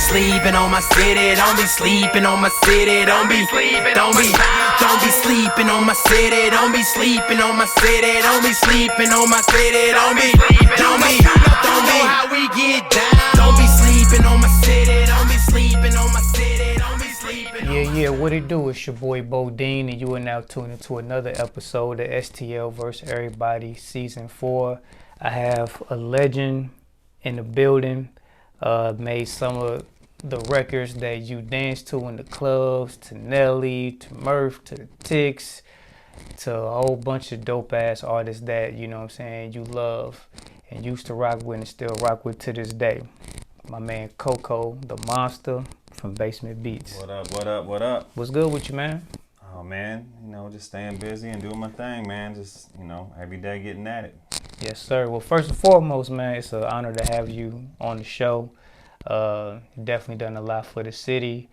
sleeping on my city. Don't be sleeping on my city. Don't be sleeping on my city. Don't be sleeping on my city. Don't be sleeping on my city. Don't be how we get down. Don't be sleeping on my city. Don't be sleeping on my city. Don't be sleeping. Yeah, what it do? It's your boy Bodine, and you are now tuned into another episode of StlVsErrbody Season 4. I have a legend in the building. Made some of the records that you dance to in the clubs, to Nelly, to Murph, to the Ticks, to a whole bunch of dope ass artists that, you know what I'm saying, you love and used to rock with and still rock with to this day. My man Koko, the monster from Basement Beats. What up? What's good with you, man? Oh man, just staying busy and doing my thing, man. Just, every day getting at it. Yes, sir. Well, first and foremost, man, it's an honor to have you on the show. Definitely done a lot for the city.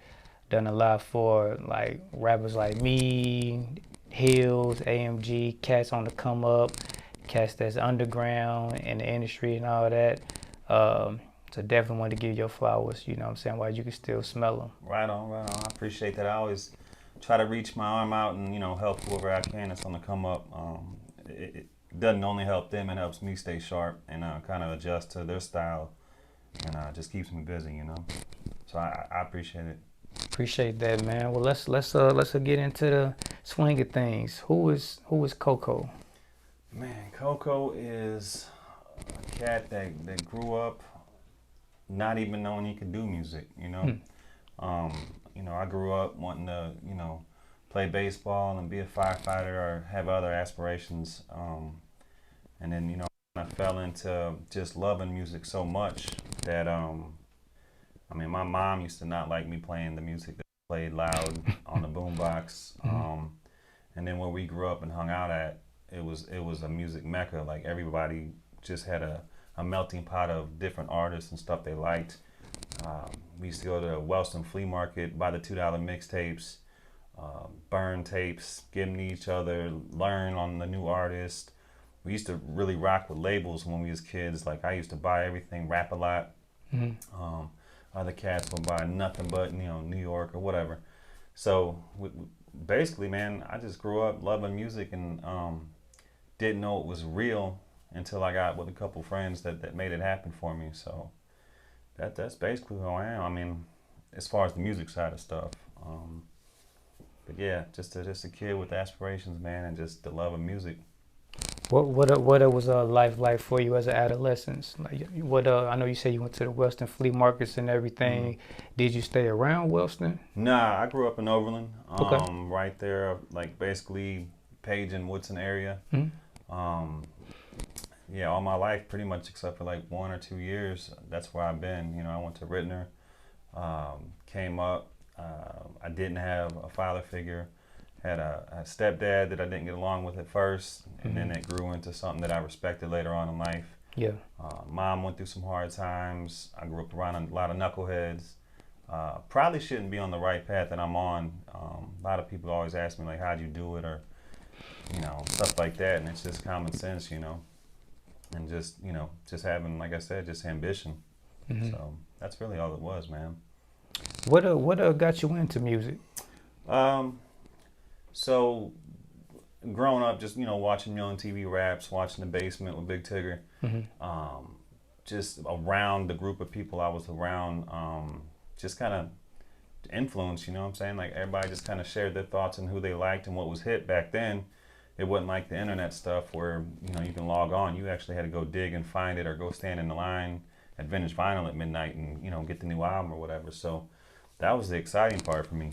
Done a lot for like rappers like me, Hills, AMG, cats on the come up, cats that's underground in the industry and all that. So definitely want to give your flowers, you know what I'm saying, while you can still smell them. Right on. I appreciate that. I always try to reach my arm out and, help whoever I can that's on the come up. It doesn't only help them, it helps me stay sharp and kind of adjust to their style, and just keeps me busy, So I appreciate it. Appreciate that, man. Well, let's get into the swing of things. Who is Koko? Man, Koko is a cat that grew up not even knowing he could do music, I grew up wanting to, play baseball and be a firefighter or have other aspirations. And then, I fell into just loving music so much that, my mom used to not like me playing the music that played loud on the boombox. And then where we grew up and hung out at, it was a music mecca. Like everybody just had a melting pot of different artists and stuff they liked. We used to go to Wellston Flea Market, buy the $2 mixtapes, burn tapes, give them to each other, learn on the new artist. We used to really rock with labels when we was kids. Like I used to buy everything, Rap a Lot. Other cats would buy nothing but, New York or whatever. So basically, man, I just grew up loving music and didn't know it was real until I got with a couple friends that made it happen for me. So that's basically who I am. As far as the music side of stuff. But yeah, just a kid with aspirations, man, and just the love of music. What was life like for you as an adolescent? Like I know you said you went to the Wellston flea markets and everything. Did you stay around Wellston? Nah, I grew up in Overland. Okay. Right there, like basically Page and Woodson area. Yeah, all my life pretty much except for like 1 or 2 years. That's where I've been. I went to Rittner, came up. I didn't have a father figure. Had a stepdad that I didn't get along with at first, and then it grew into something that I respected later on in life. Yeah. Mom went through some hard times. I grew up around a lot of knuckleheads. Probably shouldn't be on the right path that I'm on. A lot of people always ask me like, how'd you do it, or stuff like that, and it's just common sense, and just having, like I said, just ambition. So that's really all it was, man. What got you into music? So growing up, just, watching Young TV raps, watching The Basement with Big Tigger, just around the group of people I was around, just kind of influence, what I'm saying? Like everybody just kind of shared their thoughts and who they liked and what was hit back then. It wasn't like the internet stuff where, you can log on. You actually had to go dig and find it or go stand in the line at Vintage Vinyl at midnight and, get the new album or whatever. So that was the exciting part for me,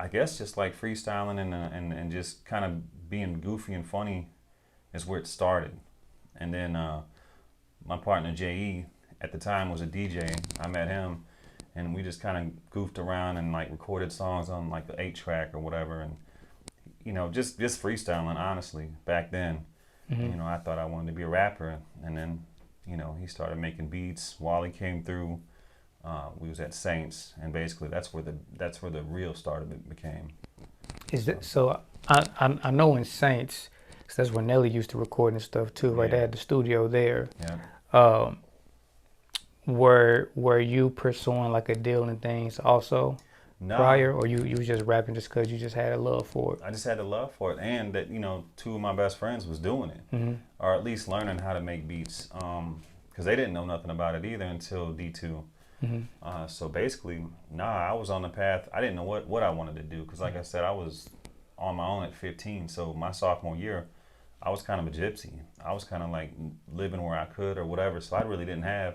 I guess just like freestyling and just kind of being goofy and funny is where it started. And then my partner J.E. at the time was a DJ. I met him and we just kind of goofed around and like recorded songs on like the 8-track or whatever. And, just freestyling, honestly, back then. I thought I wanted to be a rapper. And then, he started making beats. Wally came through. We was at Saints, and basically that's where the real start of it became. Is that so? I know in Saints, 'cause that's where Nelly used to record and stuff too. Right, they had the studio there. Yeah. Were you pursuing like a deal and things also No, prior, or you was just rapping just because you just had a love for it? I just had a love for it, and that two of my best friends was doing it, or at least learning how to make beats, because they didn't know nothing about it either until D2. So basically, I was on the path. I didn't know what I wanted to do, because like I said, I was on my own at 15. So my sophomore year, I was kind of a gypsy. I was kind of like living where I could or whatever. So I really didn't have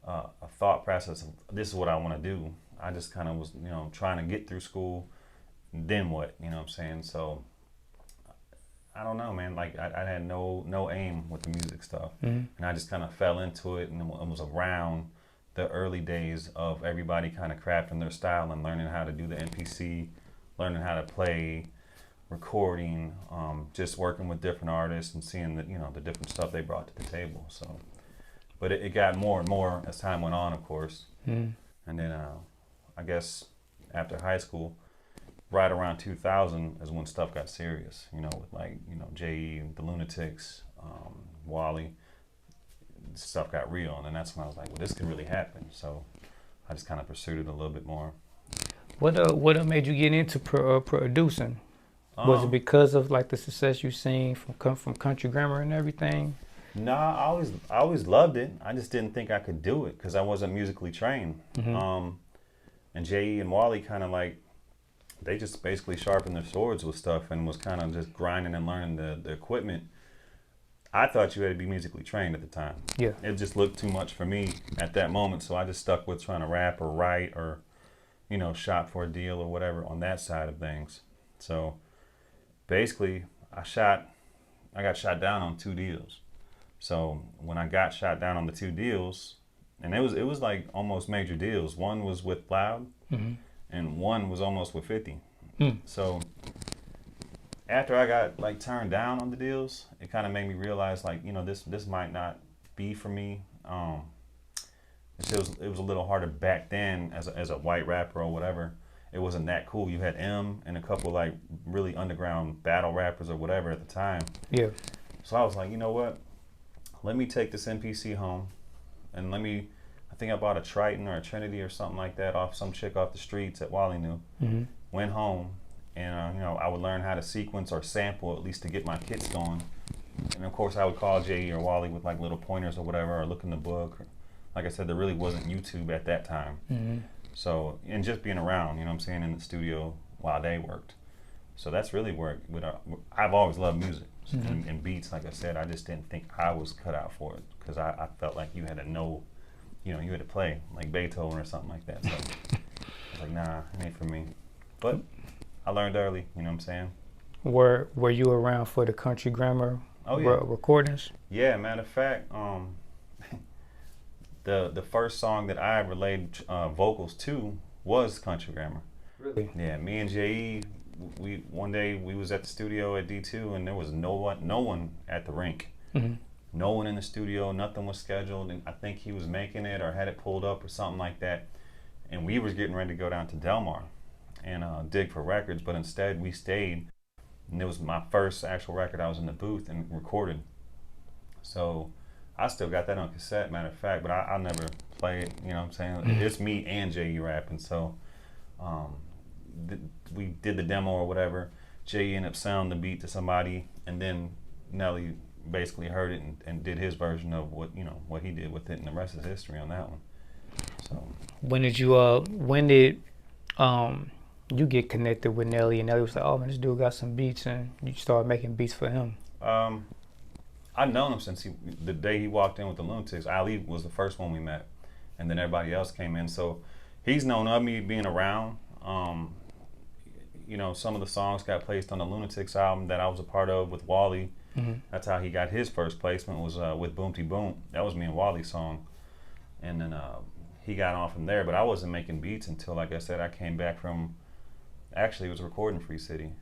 a thought process of this is what I want to do. I just kind of was, trying to get through school. Then what? You know what I'm saying? So I don't know, man. Like I had no aim with the music stuff, and I just kind of fell into it, and it was around the early days of everybody kind of crafting their style and learning how to do the MPC, learning how to play, recording, just working with different artists and seeing the different stuff they brought to the table. So, but it got more and more as time went on, of course. And then I guess after high school, right around 2000 is when stuff got serious. With like J.E. and the Lunatics, Wally. Stuff got real, and then that's when I was like, well, this could really happen. So I just kind of pursued it a little bit more. What made you get into producing? Was it because of like the success you seen from Country Grammar and everything? No, I always loved it. I just didn't think I could do it because I wasn't musically trained. And J.E. and Wally kind of like, they just basically sharpened their swords with stuff and was kind of just grinding and learning the equipment. I thought you had to be musically trained at the time. Yeah. It just looked too much for me at that moment, so I just stuck with trying to rap or write or, shop for a deal or whatever on that side of things. So basically, I got shot down on 2 deals. So when I got shot down on the 2 deals, and it was like almost major deals. One was with Loud, and one was almost with 50. So after I got like turned down on the deals, it kind of made me realize like, this might not be for me. It was a little harder back then as a white rapper or whatever. It wasn't that cool. You had M and a couple like really underground battle rappers or whatever at the time. Yeah. So I was like, you know what? Let me take this MPC home, and I think I bought a Triton or a Trinity or something like that off some chick off the streets that Wally knew. Went home, and I would learn how to sequence or sample at least to get my kits going. And of course I would call J.E. or Wally with like little pointers or whatever, or look in the book. Like I said, there really wasn't YouTube at that time. So, and just being around, in the studio while they worked. So that's really where I've always loved music and beats. Like I said, I just didn't think I was cut out for it because I felt like you had to know, you had to play like Beethoven or something like that. So I was like, nah, it ain't for me. But I learned early, you know what I'm saying? Were you around for the Country Grammar recordings? Yeah, matter of fact, the first song that I relayed vocals to was Country Grammar. Really? Yeah, me and J.E., one day we was at the studio at D2 and there was no one at the rink. No one in the studio, nothing was scheduled, and I think he was making it or had it pulled up or something like that. And we was getting ready to go down to Delmar and dig for records, but instead we stayed, and it was my first actual record. I was in the booth and recorded. So I still got that on cassette, matter of fact, but I'll never play it, you know what I'm saying? It's me and J.E. rapping, so we did the demo or whatever. J.E. ended up sounding the beat to somebody, and then Nelly basically heard it and did his version of what he did with it, and the rest is history on that one. So when did you get connected with Nelly, and Nelly was like, oh man, this dude got some beats, and you started making beats for him? I've known him since the day he walked in with the Lunatics. Ali was the first one we met, and then everybody else came in. So he's known of me being around. Some of the songs got placed on the Lunatics album that I was a part of with Wally. That's how he got his first placement, was with Boomty Boom. That was me and Wally's song. And then he got on from there, but I wasn't making beats until, like I said, I came back from, actually it was recording Free City.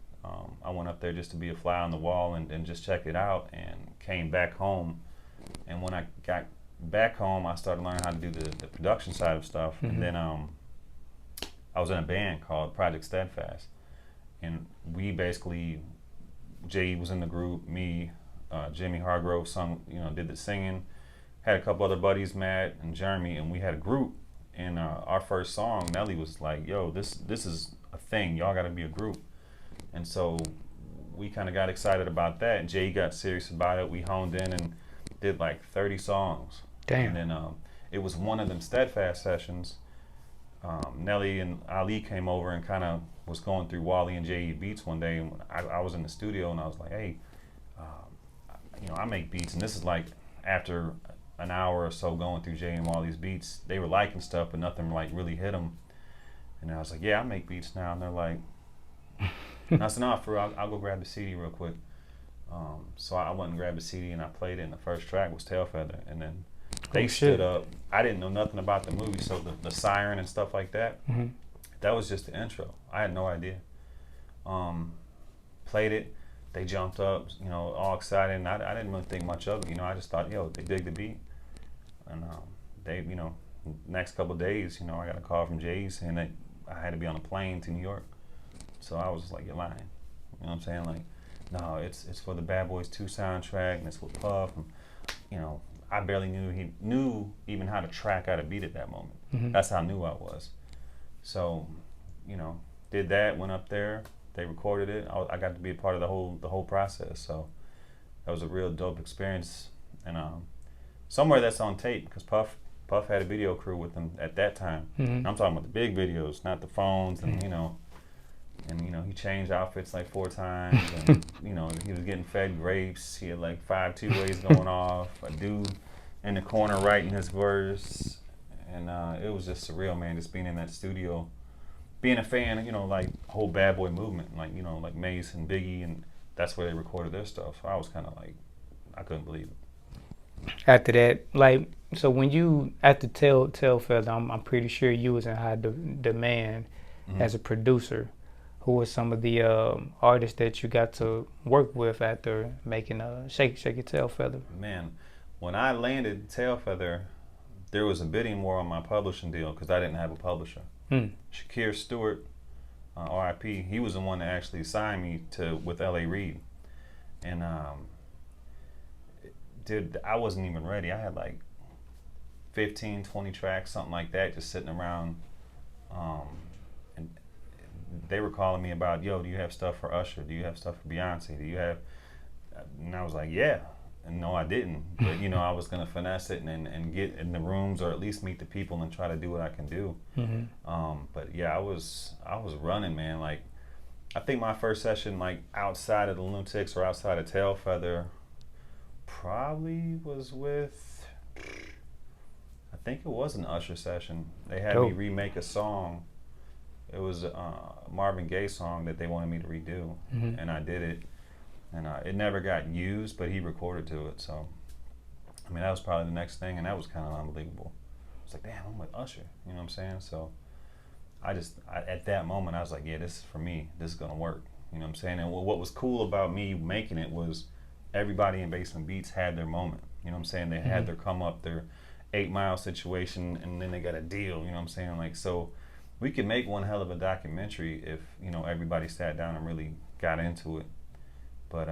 I went up there just to be a fly on the wall and just check it out, and came back home. And when I got back home, I started learning how to do the production side of stuff. And then I was in a band called Project Steadfast. And we basically, J.E. was in the group, me, Jimmy Hargrove sung, did the singing. had a couple other buddies, Matt and Jeremy, and we had a group. And our first song, Nelly was like, "Yo, this is a thing. Y'all got to be a group." And so we kind of got excited about that. Jay got serious about it. We honed in and did like 30 songs. Damn. And then it was one of them steadfast sessions. Nelly and Ali came over and kind of was going through Wally and J.E. beats one day. And I was in the studio and I was like, "Hey, I make beats." And this is like after an hour or so going through Jay and Wally's beats. They were liking stuff, but nothing like really hit them. And I was like, "Yeah, I make beats now." And they're like, and I said, "No, for real, I'll go grab the CD real quick." So I went and grabbed the CD and I played it, and the first track was Tail Feather. And then they stood up. I didn't know nothing about the movie, so the siren and stuff like that, that was just the intro. I had no idea. Played it, they jumped up, all excited, and I didn't really think much of it. I just thought, yo, they dig the beat. And they, next couple of days, I got a call from Jay saying that I had to be on a plane to New York. So I was just like, "You're lying." You know what I'm saying? Like, no, it's for the Bad Boys 2 soundtrack, and it's with Puff. And, I barely knew even how to track out a beat at that moment. That's how new I was. So, did that, went up there, they recorded it. I got to be a part of the whole process. So that was a real dope experience. And somewhere that's on tape, because Puff had a video crew with him at that time. I'm talking about the big videos, not the phones, and he changed outfits like 4 times, and he was getting fed grapes. He had like 5 two-ways going off, a dude in the corner writing his verse, and it was just surreal, man, just being in that studio, being a fan, like whole Bad Boy movement, like like Mace and Biggie, and that's where they recorded their stuff. So I was kind of like, I couldn't believe it. After that, like, so when you at the Tail Feather, I'm pretty sure you was in high demand as a producer. Who were some of the artists that you got to work with after making Shake Your Tail Feather? Man, when I landed Tail Feather, there was a bidding war on my publishing deal because I didn't have a publisher. Shakir Stewart, R.I.P., he was the one that actually signed me with L.A. Reid. And dude, I wasn't even ready. I had like 15, 20 tracks, something like that, just sitting around. And they were calling me about, "Yo, do you have stuff for Usher? Do you have stuff for Beyonce? Do you have?" And I was like, "Yeah." And no, I didn't. But I was gonna finesse it and get in the rooms, or at least meet the people and try to do what I can do. But yeah, I was running, man. Like, I think my first session, like outside of the Lunatics or outside of Tail Feather, probably was with, I think it was an Usher session. They had me remake a song. It was a Marvin Gaye song that they wanted me to redo, and I did it. And it never got used, but he recorded to it. So, I mean, that was probably the next thing, and that was kind of unbelievable. It's like, damn, I'm with Usher. You know what I'm saying? So, at that moment, I was like, yeah, this is for me. This is gonna work. You know what I'm saying? And what was cool about me making it was everybody in Basement Beats had their moment. You know what I'm saying? They had their come up, their 8 Mile situation, and then they got a deal. You know what I'm saying? Like, so we could make one hell of a documentary if everybody sat down and really got into it. But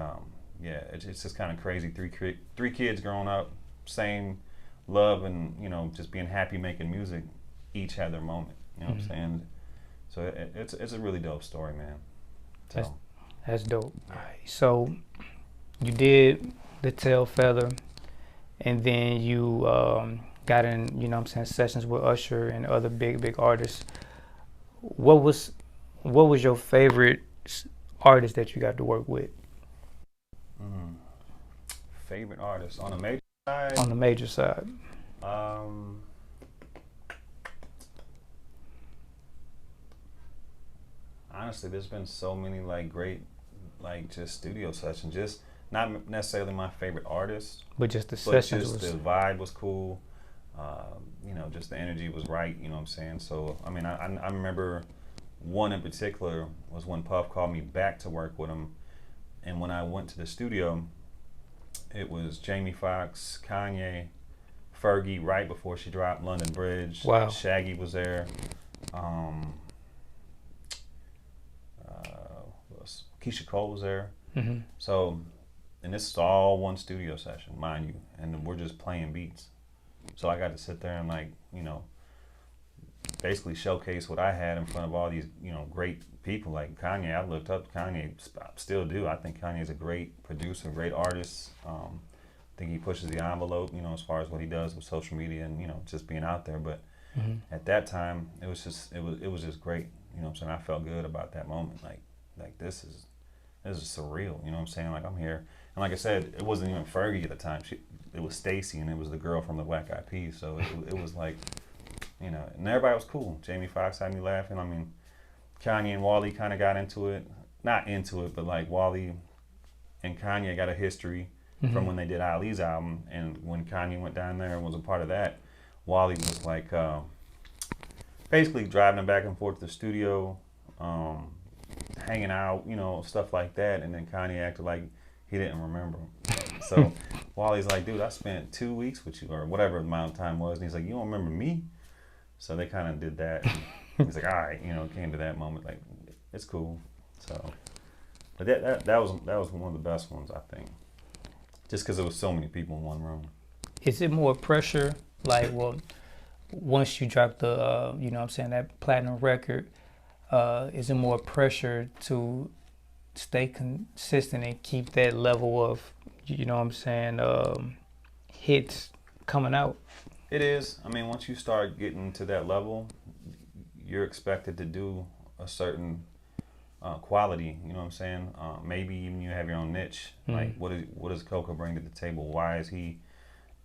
yeah, it's just kind of crazy. Three kids growing up, same love and just being happy making music. Each had their moment. You know what I'm saying? So it's a really dope story, man. So. That's dope. All right. So you did the Tail Feather, and then you got in sessions with Usher and other big artists. What was your favorite artist that you got to work with? Favorite artist on the major side? On the major side. Honestly, there's been so many great just studio sessions. Just not necessarily my favorite artist, but just the sessions. Just the vibe was cool. Just the energy was right. You know what I'm saying? So I mean, I remember one in particular was when Puff called me back to work with him, and when I went to the studio, it was Jamie Foxx, Kanye, Fergie right before she dropped London Bridge. Wow. Shaggy was there. Keisha Cole was there. So, and this is all one studio session, mind you, and we're just playing beats. So I got to sit there and basically showcase what I had in front of all these, great people like Kanye. I looked up to Kanye, still do. I think Kanye is a great producer, great artist. I think he pushes the envelope, as far as what he does with social media and, just being out there. But at that time, it was just great. You know what I'm saying? I felt good about that moment. Like this is surreal. You know what I'm saying? Like I'm here. And like I said, it wasn't even Fergie at the time. It was Stacy, and it was the girl from the Black Eyed Peas. So it was like, and everybody was cool. Jamie Foxx had me laughing. I mean, Kanye and Wally kind of got into it. Not into it, but like Wally and Kanye got a history from when they did Ali's album. And when Kanye went down there and was a part of that, Wally was like basically driving him back and forth to the studio, hanging out, stuff like that. And then Kanye acted like he didn't remember. So Wally's like, dude, I spent 2 weeks with you, or whatever amount of time was. And he's like, you don't remember me? So they kind of did that. He's like, all right, it came to that moment. Like, it's cool. So, but that was one of the best ones, I think. Just because there was so many people in one room. Is it more pressure? Like, well, once you drop the, that platinum record, is it more pressure to stay consistent and keep that level of, hits coming out? It is. I mean, once you start getting to that level, you're expected to do a certain quality. You know what I'm saying? Maybe even you have your own niche. Like, what does Koko bring to the table? Why is he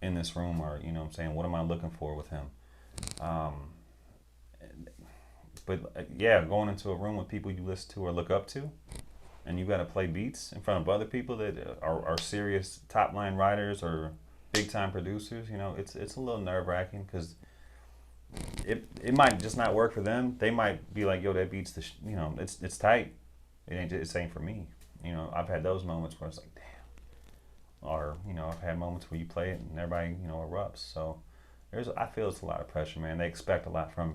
in this room? Or what am I looking for with him? But yeah, going into a room with people you listen to or look up to, and you got to play beats in front of other people that are serious top line writers or big time producers. It's a little nerve wracking because it might just not work for them. They might be like, yo, that beat's it's tight. It ain't for me. I've had those moments where it's like, damn. Or I've had moments where you play it and everybody erupts. So I feel it's a lot of pressure, man. They expect a lot from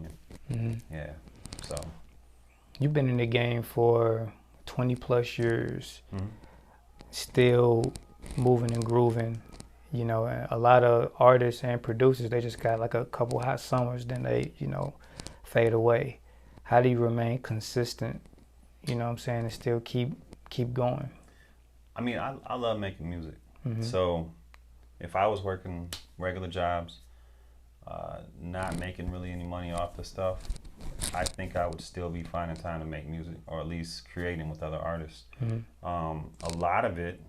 you. Yeah. So you've been in the game for 20 plus years, still moving and grooving. And a lot of artists and producers, they just got like a couple hot summers, then they, fade away. How do you remain consistent, and still keep going? I mean, I love making music. So if I was working regular jobs, not making really any money off the stuff, I think I would still be finding time to make music, or at least creating with other artists. A lot of it,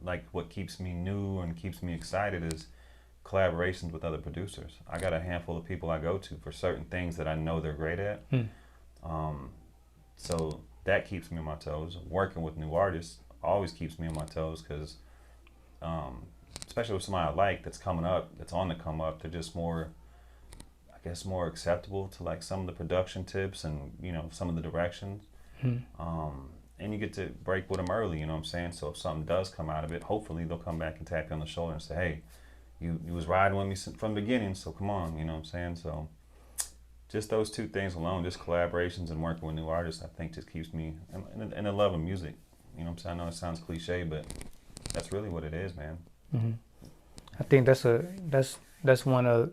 like what keeps me new and keeps me excited, is collaborations with other producers. I got a handful of people I go to for certain things that I know they're great at. So that keeps me on my toes. Working with new artists always keeps me on my toes because, especially with somebody I like that's coming up, that's on the come up, they're just more, I guess, more acceptable to like some of the production tips and some of the directions. And you get to break with them early, So if something does come out of it, hopefully they'll come back and tap you on the shoulder and say, hey, you was riding with me from the beginning, so come on, So just those two things alone, just collaborations and working with new artists, I think just keeps me in the love of music. I know it sounds cliche, but that's really what it is, man. I think that's one of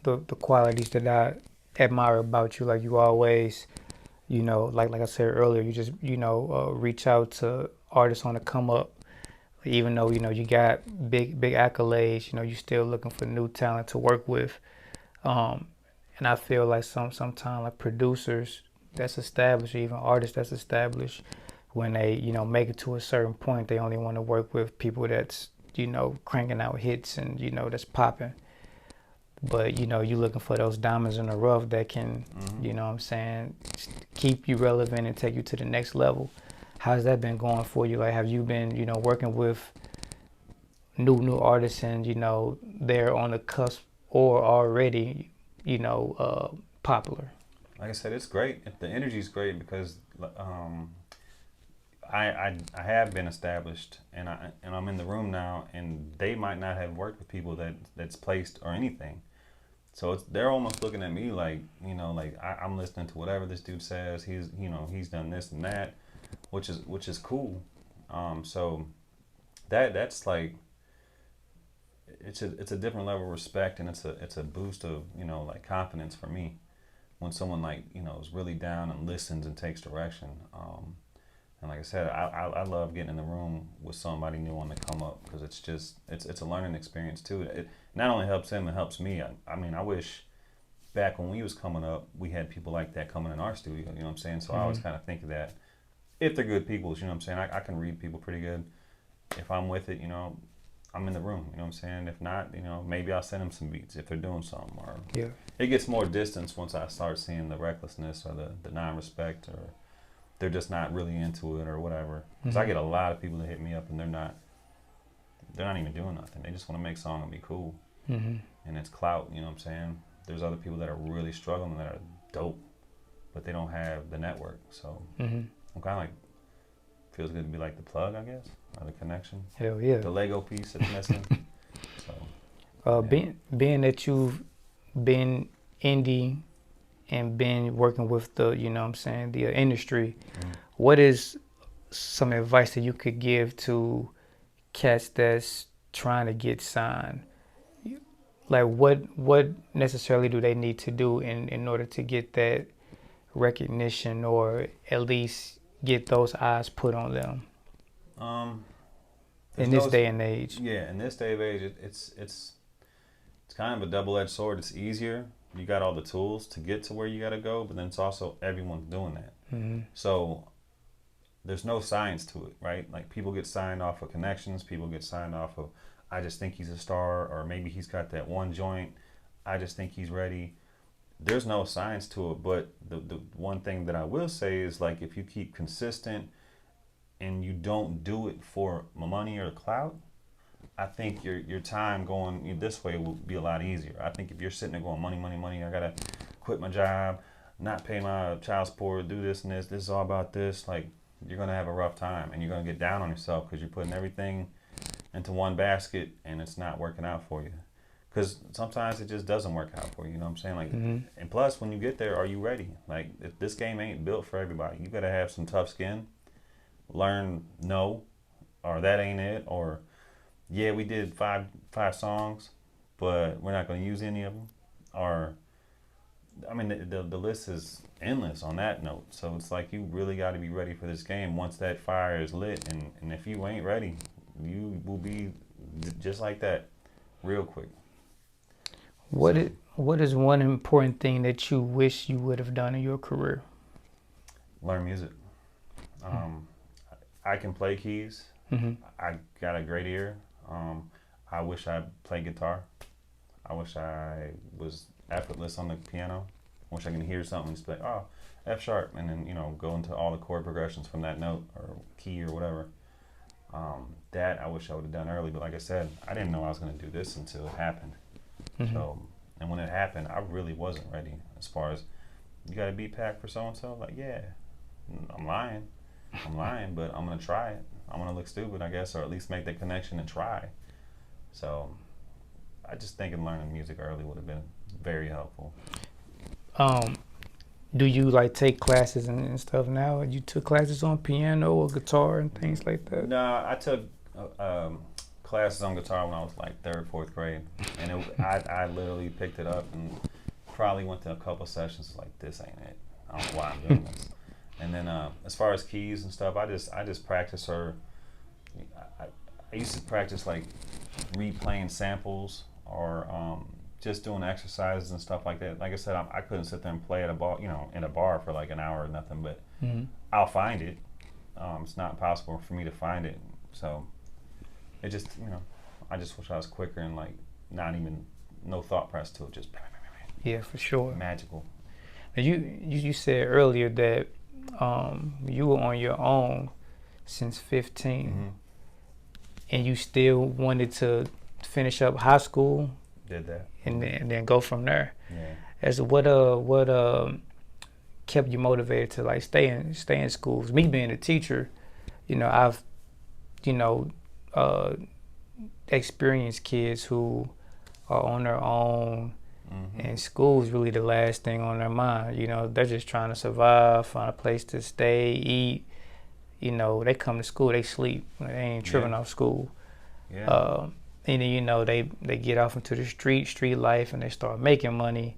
the qualities that I admire about you. Like, you always, like I said earlier, you just, reach out to artists on the come up. Even though, you got big accolades, you're still looking for new talent to work with. And I feel like sometimes like producers that's established, or even artists that's established, when they, make it to a certain point, they only want to work with people that's, cranking out hits and, that's popping. But, you're looking for those diamonds in the rough that can, keep you relevant and take you to the next level. How's that been going for you? Like, have you been, working with new artists and, they're on the cusp or already, popular? Like I said, it's great. The energy's great because I have been established and I'm in the room now, and they might not have worked with people that's placed or anything. So they're almost looking at me like, I'm listening to whatever this dude says. He's done this and that, which is cool. So that's like, it's a different level of respect, and it's a boost of, you know, like confidence for me when someone, like, you know, is really down and listens and takes direction. And like I said, I love getting in the room with somebody new on the come up, because it's a learning experience too. It not only helps him, it helps me. I mean, I wish back when we was coming up, we had people like that coming in our studio. You know what I'm saying? So I always kind of think of that. If they're good people, you know what I'm saying? I can read people pretty good. If I'm with it, you know, I'm in the room, you know what I'm saying? If not, you know, maybe I'll send them some beats if they're doing something. Or it gets more distance once I start seeing the recklessness or the non-respect, or they're just not really into it or whatever. Because I get a lot of people that hit me up and they're not even doing nothing. They just want to make a song and be cool. And it's clout, you know what I'm saying? There's other people that are really struggling that are dope, but they don't have the network. So I'm kind of like, feels good to be like the plug, I guess, or the connection. Hell yeah. The Lego piece that's missing. So, being that you've been indie and been working with the, you know what I'm saying, the industry, what is some advice that you could give to cats that's trying to get signed? Like what necessarily do they need to do in order to get that recognition, or at least get those eyes put on them in this day and age? Yeah, in this day of age, it's kind of a double-edged sword. It's easier. You got all the tools to get to where you got to go, but then it's also everyone's doing that. So there's no science to it, right? Like, people get signed off of connections. People get signed off of, I just think he's a star, or maybe he's got that one joint. I just think he's ready. There's no science to it, but the one thing that I will say is, like, if you keep consistent and you don't do it for money or clout, I think your time going this way will be a lot easier. I think if you're sitting there going, money, money, money, I gotta quit my job, not pay my child support, do this and this is all about this, like, you're gonna have a rough time, and you're gonna get down on yourself because you're putting everything into one basket and it's not working out for you. Because sometimes it just doesn't work out for you, you know what I'm saying? Like, and plus, when you get there, are you ready? Like, if this game ain't built for everybody. You gotta have some tough skin, learn no, or that ain't it, or yeah, we did five songs, but we're not gonna use any of them. Or, I mean, the list is endless on that note. So it's like, you really got to be ready for this game once that fire is lit. And if you ain't ready, you will be just like that real quick. What is one important thing that you wish you would have done in your career? Learn music. I can play keys. I got a great ear. I wish I played guitar. I wish I was effortless on the piano. I wish I could hear something and just be like, oh, F sharp, and then, you know, go into all the chord progressions from that note or key or whatever. That I wish I would have done early, but like I said, I didn't know I was going to do this until it happened. So, and when it happened, I really wasn't ready. As far as, you got a beat pack for so-and-so? Like, yeah, I'm lying, but I'm going to try it. I'm going to look stupid, I guess, or at least make that connection and try. So I just think learning music early would have been very helpful. Do you like take classes and stuff now? You took classes on piano or guitar and things like that? No, I took classes on guitar when I was like 3rd, 4th grade, and I literally picked it up and probably went to a couple sessions like, this ain't it. I don't know why I'm doing this. And then as far as keys and stuff, I just practice, or I used to practice like replaying samples, or just doing exercises and stuff like that. Like I said, I couldn't sit there and play at a bar, you know, in a bar for like an hour or nothing, but I'll find it. It's not possible for me to find it. So it just, you know, I just wish I was quicker and like not even, no thought press to it, just yeah, for sure. Magical. Now you said earlier that you were on your own since 15, and you still wanted to finish up high school. Did that. And then go from there. Yeah. As what kept you motivated to like stay in schools? Me being a teacher, you know, I've, you know, experienced kids who are on their own, and school's really the last thing on their mind. You know, they're just trying to survive, find a place to stay, eat. You know, they come to school, they sleep. They ain't tripping off school. Yeah. and then, you know, they get off into the street life, and they start making money,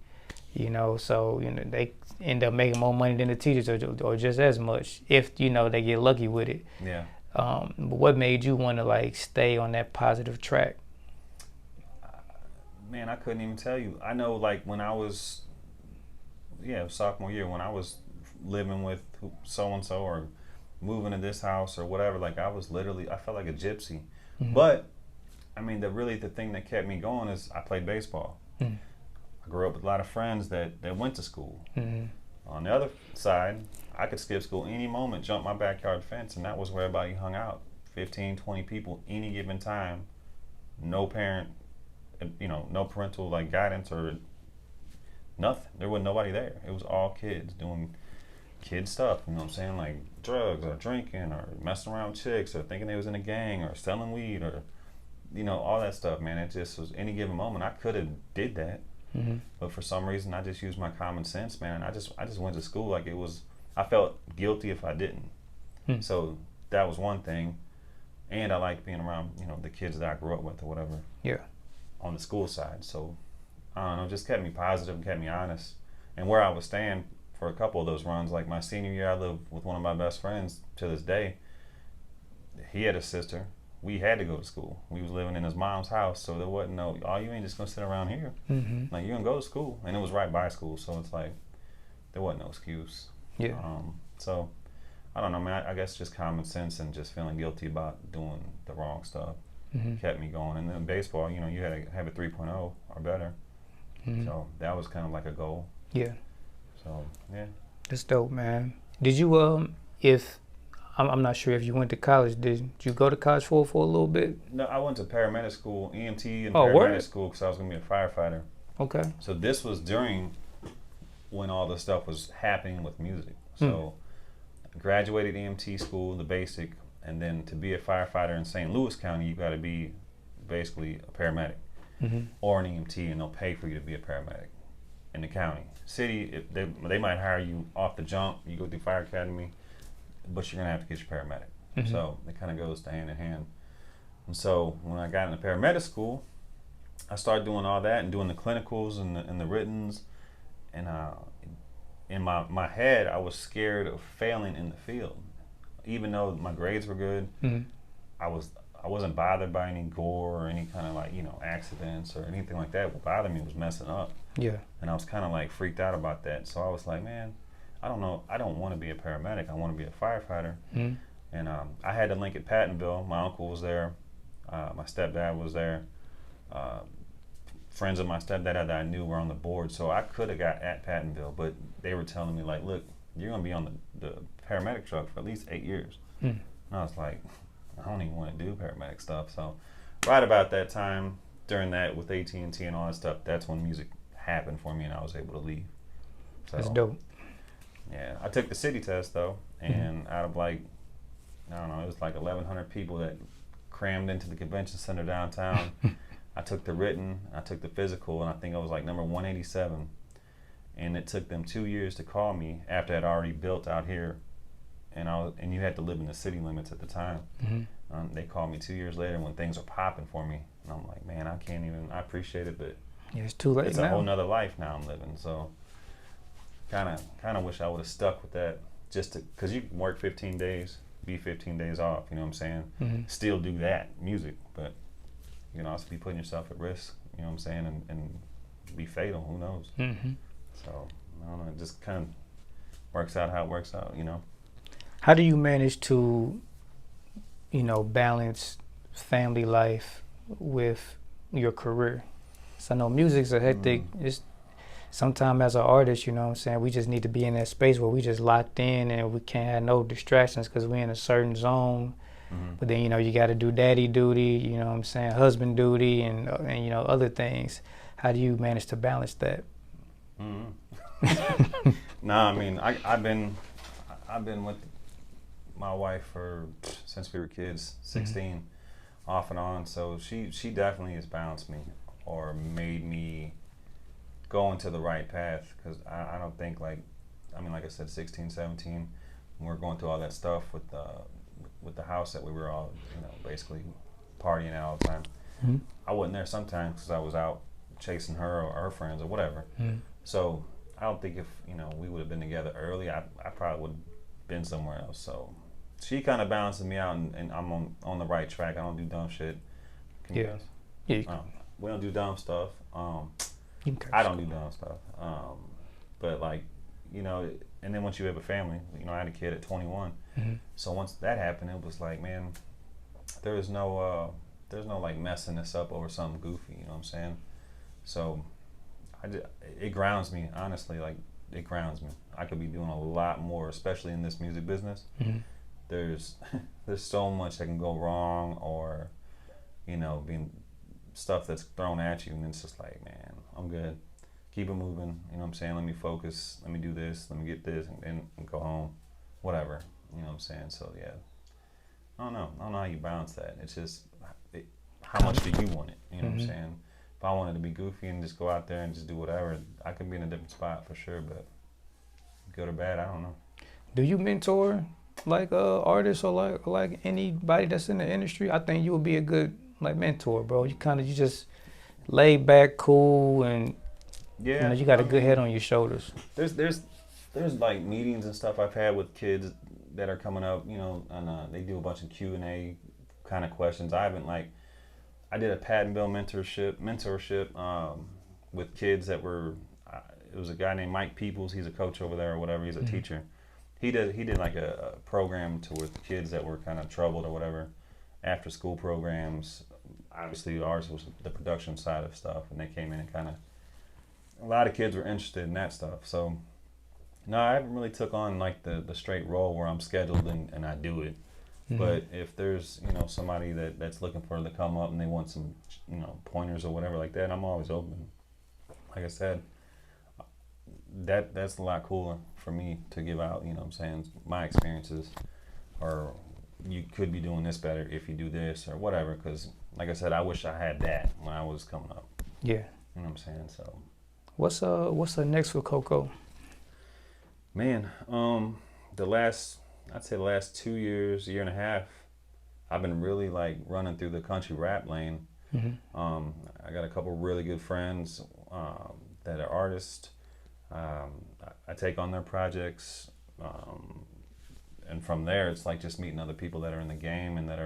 you know, so, you know, they end up making more money than the teachers, or just as much, if, you know, they get lucky with it. Yeah. But what made you want to, like, stay on that positive track? Man, I couldn't even tell you. I know, like, when I was, sophomore year, when I was living with so-and-so or moving to this house or whatever, like, I felt like a gypsy. Mm-hmm. But, I mean, the thing that kept me going is I played baseball. Mm-hmm. I grew up with a lot of friends that went to school. Mm-hmm. On the other side, I could skip school any moment, jump my backyard fence, and that was where everybody hung out. 15, 20 people any given time. No parent, you know, no parental, like, guidance or nothing. There wasn't nobody there. It was all kids doing kid stuff, you know what I'm saying? Like drugs or drinking or messing around with chicks or thinking they was in a gang or selling weed or, you know, all that stuff, man. It just was any given moment. I could have did that. Mm-hmm. But for some reason, I just used my common sense, man. I just went to school like it was. I felt guilty if I didn't. So that was one thing, and I liked being around, you know, the kids that I grew up with or whatever. Yeah. On the school side, so I don't know, just kept me positive and kept me honest. And where I was staying for a couple of those runs, like my senior year, I lived with one of my best friends to this day. He had a sister. We had to go to school. We was living in his mom's house, so there wasn't no, oh, you ain't just gonna sit around here. Mm-hmm. Like, you're gonna go to school. And it was right by school, so it's like, there wasn't no excuse. Yeah. So, I don't know, man, I guess just common sense and just feeling guilty about doing the wrong stuff kept me going. And then baseball, you know, you had to have a 3.0 or better. Mm-hmm. So that was kind of like a goal. Yeah. So, yeah. That's dope, man. Did you, if, I'm not sure if you went to college. Did you go to college for a little bit? No, I went to paramedic school, EMT and Oh, paramedic word? school, because I was going to be a firefighter. Okay. So this was during when all the stuff was happening with music. So I graduated EMT school, the basic, and then to be a firefighter in St. Louis County, you got to be basically a paramedic or an EMT, and they'll pay for you to be a paramedic in the county. City, they might hire you off the jump. You go through fire academy, but you're gonna have to get your paramedic. So it kind of goes hand in hand. And so when I got into paramedic school, I started doing all that and doing the clinicals and the writtens. And in my head, I was scared of failing in the field. Even though my grades were good, I wasn't bothered by any gore or any kind of, like, you know, accidents or anything like that. What bothered me was messing up. Yeah. And I was kind of like freaked out about that. So I was like, man, I don't know. I don't want to be a paramedic. I want to be a firefighter. And I had to link at Pattonville. My uncle was there. My stepdad was there. Friends of my stepdad that I knew were on the board. So I could have got at Pattonville, but they were telling me, like, look, you're going to be on the paramedic truck for at least 8 years. And I was like, I don't even want to do paramedic stuff. So right about that time, during that with AT&T and all that stuff, that's when music happened for me and I was able to leave. So, That's dope. Yeah, I took the city test though, and out of, like, I don't know, it was like 1,100 people that crammed into the convention center downtown. I took the written, I took the physical, and I think I was like number 187. And it took them 2 years to call me after I'd already built out here, and you had to live in the city limits at the time. They called me 2 years later when things were popping for me, and I'm like, man, I can't even. I appreciate it, but Yeah, it's too late it's now. a whole nother life now I'm living. So kind of wish I would have stuck with that, just to, because you can work 15 days, be 15 days off. You know what I'm saying? Still do that music, but you can also be putting yourself at risk. You know what I'm saying? And be fatal. Who knows? So I don't know. It just kind of works out how it works out. You know. How do you manage to, you know, balance family life with your career? So I know music's a hectic. It's sometimes as an artist, you know what I'm saying, we just need to be in that space where we just locked in and we can't have no distractions because we're in a certain zone. But then, you know, you got to do daddy duty, you know what I'm saying, husband duty, and you know, other things. How do you manage to balance that? Nah, I mean, I've been with my wife since we were kids, 16, off and on. So she definitely has balanced me or made me go into the right path. Because I don't think, like I said, 16, 17, when we were going through all that stuff with the house that we were all, you know, basically partying at all the time. I wasn't there sometimes because I was out chasing her or her friends or whatever. So I don't think if, you know, we would have been together early, I probably would have been somewhere else. So she kind of balances me out, and I'm on the right track. I don't do dumb shit. Can you guys? Yeah. We don't do dumb stuff. Okay. I don't do dumb stuff. But like, you know, and then once you have a family, you know, I had a kid at 21. So once that happened, it was like, man, there's no like messing this up over something goofy. You know what I'm saying? So it grounds me, honestly. Like, it grounds me. I could be doing a lot more, especially in this music business. There's so much that can go wrong, or, you know, being stuff that's thrown at you, and it's just like, man, I'm good. Keep it moving. You know what I'm saying? Let me focus. Let me do this. Let me get this, and go home. Whatever. You know what I'm saying? So yeah, I don't know how you balance that. It's just how much do you want it? You know what I'm saying? If I wanted to be goofy and just go out there and just do whatever, I could be in a different spot for sure. But good or bad, I don't know. Do you mentor like artists or like anybody that's in the industry? I think you would be a good like mentor, bro. You just laid back, cool, and yeah, you know, you got a good head on your shoulders. There's like meetings and stuff I've had with kids that are coming up, you know, and they do a bunch of Q&A kind of questions. I did a Pat and Bill mentorship with kids that were. It was a guy named Mike Peoples. He's a coach over there or whatever. He's a teacher. He did like a program with kids that were kind of troubled or whatever, after school programs. Obviously ours was the production side of stuff, and they came in and kind of, a lot of kids were interested in that stuff. So no, I haven't really took on like the straight role where I'm scheduled and I do it. But if there's, you know, somebody that's looking for to come up and they want some, you know, pointers or whatever like that, I'm always open. Like I said, that's a lot cooler for me to give out, you know what I'm saying, my experiences, or you could be doing this better if you do this or whatever, because like I said, I wish I had that when I was coming up. Yeah. You know what I'm saying? So what's next for Koko? Man, I'd say the last 2 years, year and a half, I've been really like running through the country rap lane. I got a couple really good friends that are artists. I take on their projects, and from there it's like just meeting other people that are in the game and that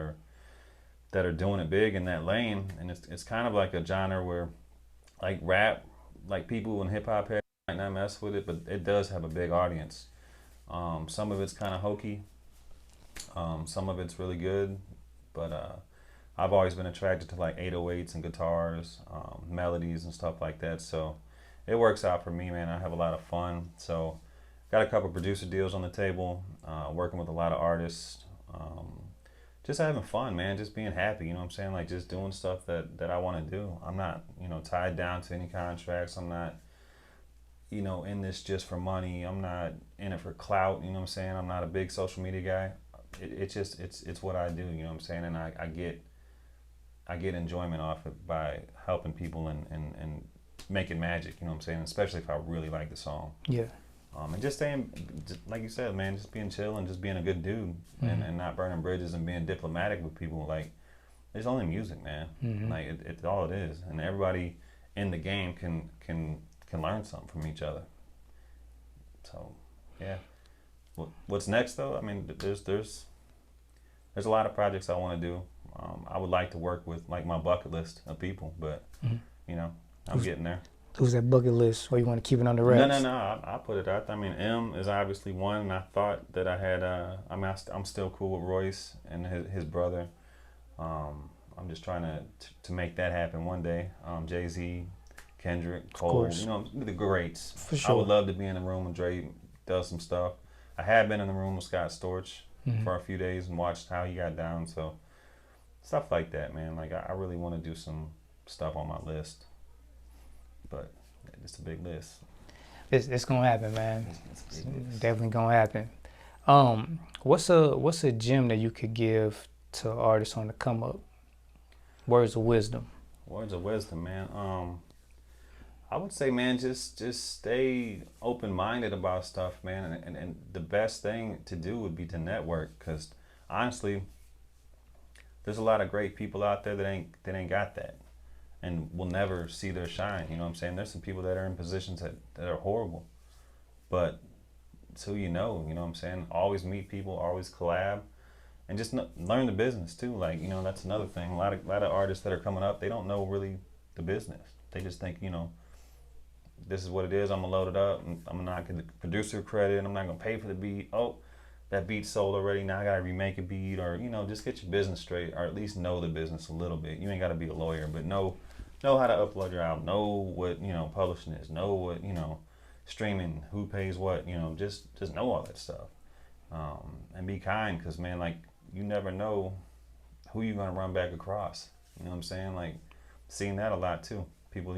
are doing it big in that lane. And it's kind of like a genre where, like rap, like people in hip hop might not mess with it, but it does have a big audience. Some of it's kind of hokey, some of it's really good, but I've always been attracted to like 808s and guitars, melodies and stuff like that. So it works out for me, man. I have a lot of fun. So got a couple producer deals on the table, working with a lot of artists, just having fun, man. Just being happy, you know what I'm saying? Like just doing stuff that I want to do. I'm not, you know, tied down to any contracts. I'm not, you know, in this just for money. I'm not in it for clout, you know what I'm saying? I'm not a big social media guy. It's what I do, you know what I'm saying? And I get enjoyment off it by helping people and making magic, you know what I'm saying? Especially if I really like the song. Yeah. And just staying, like you said, man, just being chill and just being a good dude, and not burning bridges and being diplomatic with people. Like, it's only music, man. Like it's all it is, and everybody in the game can learn something from each other. So, yeah. What's next though? I mean, there's a lot of projects I want to do. I would like to work with like my bucket list of people, but you know, I'm getting there. Who's that bucket list, or you want to keep it on the wraps? No. I put it out. I mean, M is obviously one, and I thought that I had. I mean, I'm still cool with Royce and his brother. I'm just trying to make that happen one day. Jay-Z, Kendrick, Cole, you know, the greats. For sure. I would love to be in the room when Dre does some stuff. I have been in the room with Scott Storch for a few days and watched how he got down. So stuff like that, man. Like I really want to do some stuff on my list. But it's a big list. It's gonna happen, man. It's definitely gonna happen. What's a gem that you could give to artists on the come up? Words of wisdom. Words of wisdom, man. I would say, man, just stay open-minded about stuff, man. And the best thing to do would be to network, because honestly, there's a lot of great people out there that ain't got that, and will never see their shine. You know what I'm saying? There's some people that are in positions that are horrible, but it's who you know what I'm saying? Always meet people, always collab, and just learn the business too. Like, that's another thing. A lot of artists that are coming up, they don't know really the business. They just think, this is what it is. I'm gonna load it up. I'm not gonna get the producer credit. I'm not gonna pay for the beat. Oh, that beat's sold already. Now I gotta remake a beat, or just get your business straight, or at least know the business a little bit. You ain't gotta be a lawyer, but know how to upload your album. Know what publishing is. Know what streaming. Who pays what. Just know all that stuff, and be kind, because man, like, you never know who you're gonna run back across. You know what I'm saying? Like, seeing that a lot too. People,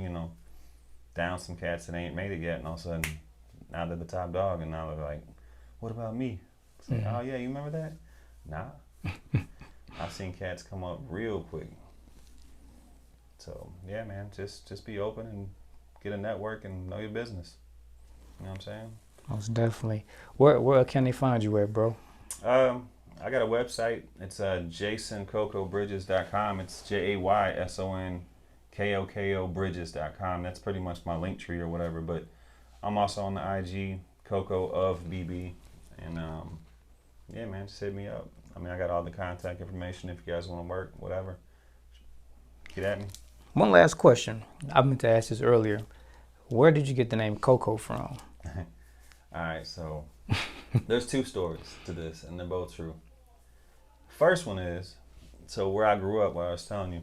down some cats that ain't made it yet, and all of a sudden, now they're the top dog, and now they're like, what about me? It's like, oh yeah, you remember that? Nah. I've seen cats come up real quick. So yeah, man, just be open and get a network and know your business. You know what I'm saying? Most definitely. Where can they find you at, bro? I got a website. It's JaysonKokoBridges.com. It's JaysonKoko Bridges.com. That's pretty much my link tree or whatever. But I'm also on the IG, Koko of BB. And yeah, man, just hit me up. I mean, I got all the contact information if you guys want to work, whatever. Get at me. One last question. I meant to ask this earlier. Where did you get the name Koko from? All right, so there's two stories to this, and they're both true. First one is, so where I grew up, where I was telling you,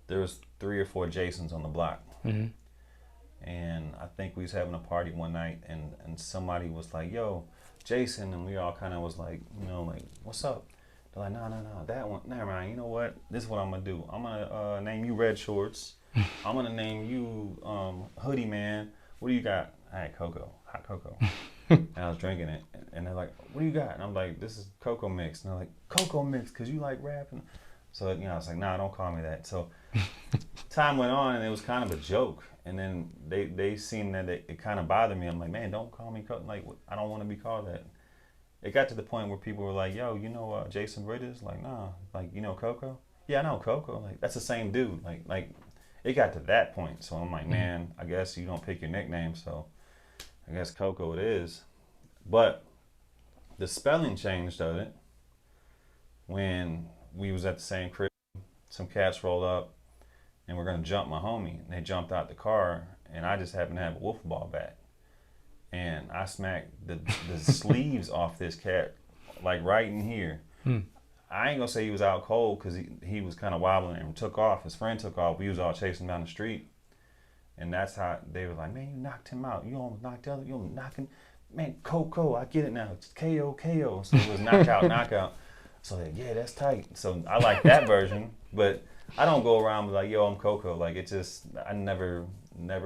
there was 3 or 4 Jasons on the block. Mm-hmm. And I think we was having a party one night, and somebody was like, yo, Jayson, and we all kind of was like, like, what's up? They're like, no, that one, never mind. You know what? This is what I'm going to do. I'm going to name you Red Shorts. I'm going to name you Hoodie Man. What do you got? I had cocoa, hot cocoa. And I was drinking it. And they're like, what do you got? And I'm like, this is Cocoa Mix. And they're like, Cocoa Mix, because you like rapping. So, I was like, nah, don't call me that. So time went on, and it was kind of a joke. And then they seen that it kind of bothered me. I'm like, man, don't call me Coco. Like, I don't want to be called that. It got to the point where people were like, yo, Jayson Bridges? Like, nah. Like, Coco? Yeah, I know Coco. Like, that's the same dude. Like it got to that point. So I'm like, man, I guess you don't pick your nickname. So I guess Coco it is. But the spelling changed of it when we was at the same crib. Some cats rolled up and we're going to jump my homie. And they jumped out the car, and I just happened to have a wiffle ball bat. And I smacked the sleeves off this cat, like right in here. I ain't gonna say he was out cold, because he was kind of wobbling and took off. His friend took off. We was all chasing down the street. And that's how they were like, man, you knocked him out. You almost knocked the other. You almost knocking. Man, Koko, I get it now. It's KO. So it was knockout. So like, yeah, that's tight. So I like that version. But I don't go around with like, yo, I'm Koko. Like, it just, I never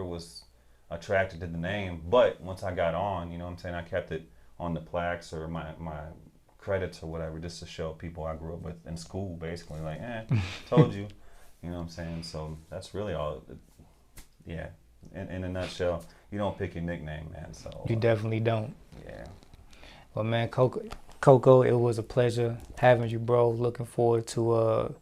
was attracted to the name. But once I got on, what I'm saying, I kept it on the plaques or my credits or whatever, just to show people I grew up with in school, basically. Like, told you. You know what I'm saying? So that's really all. Yeah. In a nutshell, you don't pick your nickname, man. So You definitely don't. Yeah. Well, man, Koko, it was a pleasure having you, bro. Looking forward to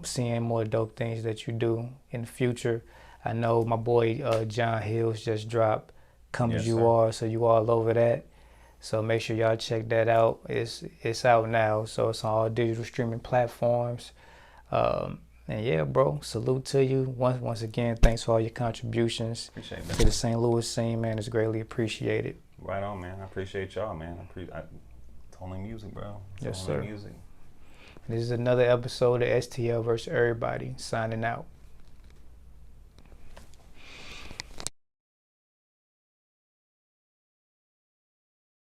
seeing more dope things that you do in the future. I know my boy John Hills just dropped Come As You Are, so you all over that. So make sure y'all check that out. It's out now, so it's on all digital streaming platforms. And yeah, bro, salute to you. Once again, thanks for all your contributions to the St. Louis scene, man. It's greatly appreciated. Right on, man. I appreciate y'all, man. It's only music, bro. Yes, sir. Music. This is another episode of STL vs. Everybody, signing out.